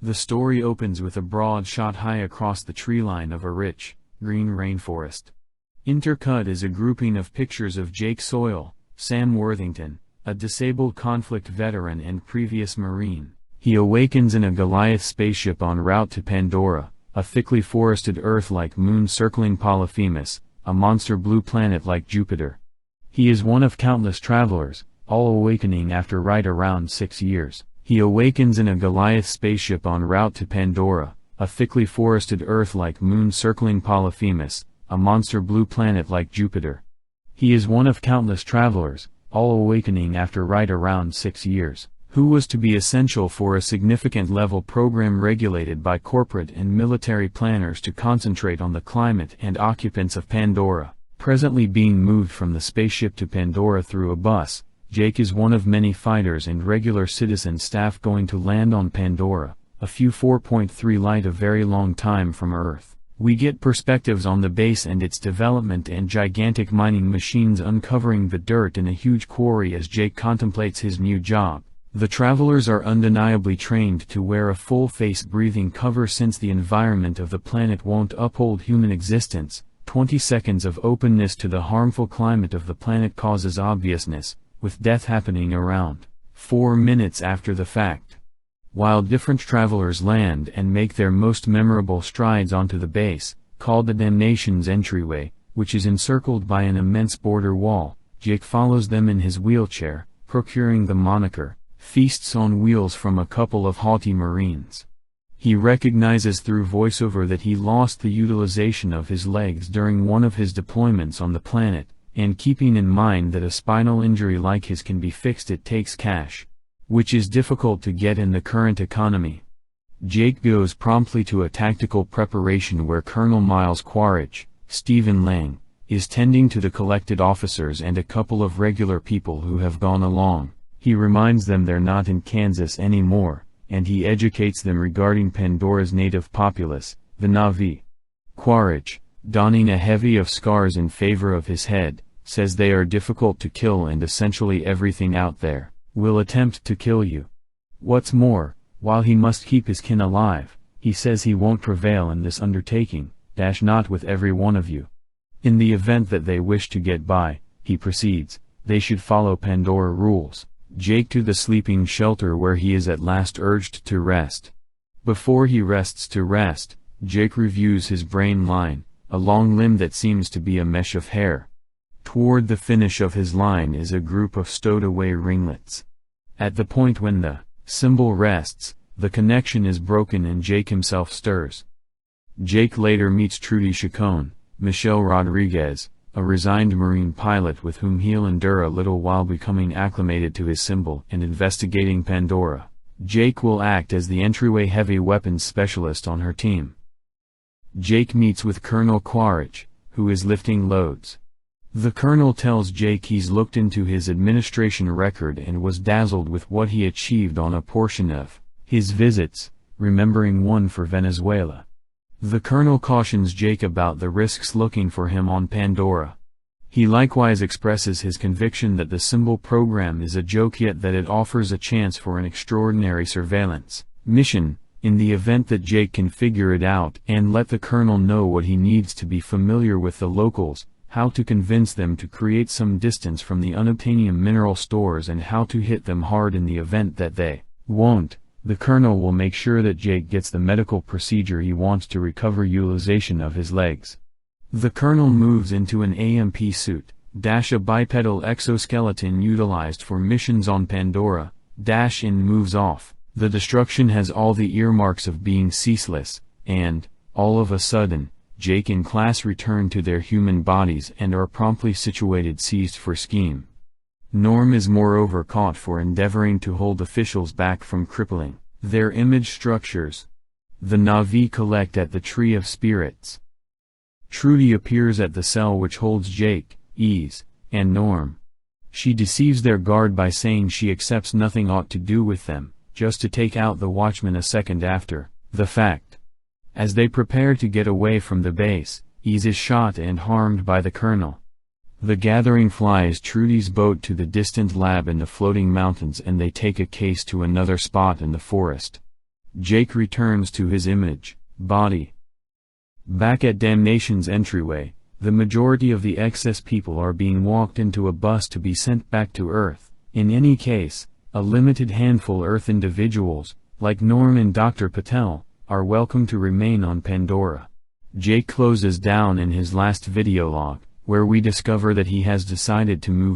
The story opens with a broad shot high across the treeline of a rich, green rainforest. Intercut is a grouping of pictures of Jake Sawyer, Sam Worthington, a disabled conflict veteran and previous Marine. He awakens in a Goliath spaceship en route to Pandora, a thickly forested Earth-like moon circling Polyphemus, a monster blue planet like Jupiter. He is one of countless travelers, all awakening after right around 6 years. He awakens in a Goliath spaceship en route to Pandora, a thickly forested Earth-like moon circling Polyphemus, a monster blue planet like Jupiter. He is one of countless travelers, all awakening after right around 6 years, who was to be essential for a significant level program regulated by corporate and military planners to concentrate on the climate and occupants of Pandora. Presently being moved from the spaceship to Pandora through a bus, Jake is one of many fighters and regular citizen staff going to land on Pandora, a few 4.3 light a very long time from Earth. We get perspectives on the base and its development and gigantic mining machines uncovering the dirt in a huge quarry as Jake contemplates his new job. The travelers are undeniably trained to wear a full-face breathing cover since the environment of the planet won't uphold human existence. 20 seconds of openness to the harmful climate of the planet causes obviousness, with death happening around 4 minutes after the fact. While different travelers land and make their most memorable strides onto the base, called the Damnation's entryway, which is encircled by an immense border wall, Jake follows them in his wheelchair, procuring the moniker, Feasts on Wheels from a couple of haughty Marines. He recognizes through voiceover that he lost the utilization of his legs during one of his deployments on the planet, and keeping in mind that a spinal injury like his can be fixed, it takes cash, which is difficult to get in the current economy. Jake goes promptly to a tactical preparation where Colonel Miles Quaritch, Stephen Lang, is tending to the collected officers and a couple of regular people who have gone along. He reminds them they're not in Kansas anymore, and he educates them regarding Pandora's native populace, the Na'vi. Quaritch, donning a heavy of scars in favor of his head, says they are difficult to kill and essentially everything out there will attempt to kill you. What's more, while he must keep his kin alive, he says he won't prevail in this undertaking, not with every one of you. In the event that they wish to get by, he proceeds, they should follow Pandora rules. Jake to the sleeping shelter where he is at last urged to rest. Before he rests to rest, Jake reviews his brain line, a long limb that seems to be a mesh of hair. Toward the finish of his line is a group of stowed-away ringlets. At the point when the symbol rests, the connection is broken and Jake himself stirs. Jake later meets Trudy Chacon, Michelle Rodriguez, a resigned Marine pilot with whom he'll endure a little while becoming acclimated to his symbol and investigating Pandora. Jake will act as the entryway heavy weapons specialist on her team. Jake meets with Colonel Quaritch, who is lifting loads. The colonel tells Jake he's looked into his administration record and was dazzled with what he achieved on a portion of his visits, remembering one for Venezuela. The colonel cautions Jake about the risks looking for him on Pandora. He likewise expresses his conviction that the symbol program is a joke, yet that it offers a chance for an extraordinary surveillance mission, in the event that Jake can figure it out and let the colonel know what he needs to be familiar with the locals, how to convince them to create some distance from the unobtainium mineral stores and how to hit them hard in the event that they won't. The colonel will make sure that Jake gets the medical procedure he wants to recover utilization of his legs. The colonel moves into an AMP suit, a bipedal exoskeleton utilized for missions on Pandora, and moves off. The destruction has all the earmarks of being ceaseless, and, all of a sudden, Jake and class return to their human bodies and are promptly seized for scheme. Norm is moreover caught for endeavoring to hold officials back from crippling their image structures. The Na'vi collect at the Tree of Spirits. Trudy appears at the cell which holds Jake, Ease, and Norm. She deceives their guard by saying she accepts nothing aught to do with them, just to take out the watchman a second after the fact. As they prepare to get away from the base, Ease is shot and harmed by the colonel. The gathering flies Trudy's boat to the distant lab in the floating mountains and they take a case to another spot in the forest. Jake returns to his image, body. Back at Damnation's entryway, the majority of the excess people are being walked into a bus to be sent back to Earth. In any case, a limited handful Earth individuals, like Norm and Dr. Patel, are welcome to remain on Pandora. Jake closes down in his last video log, where we discover that he has decided to move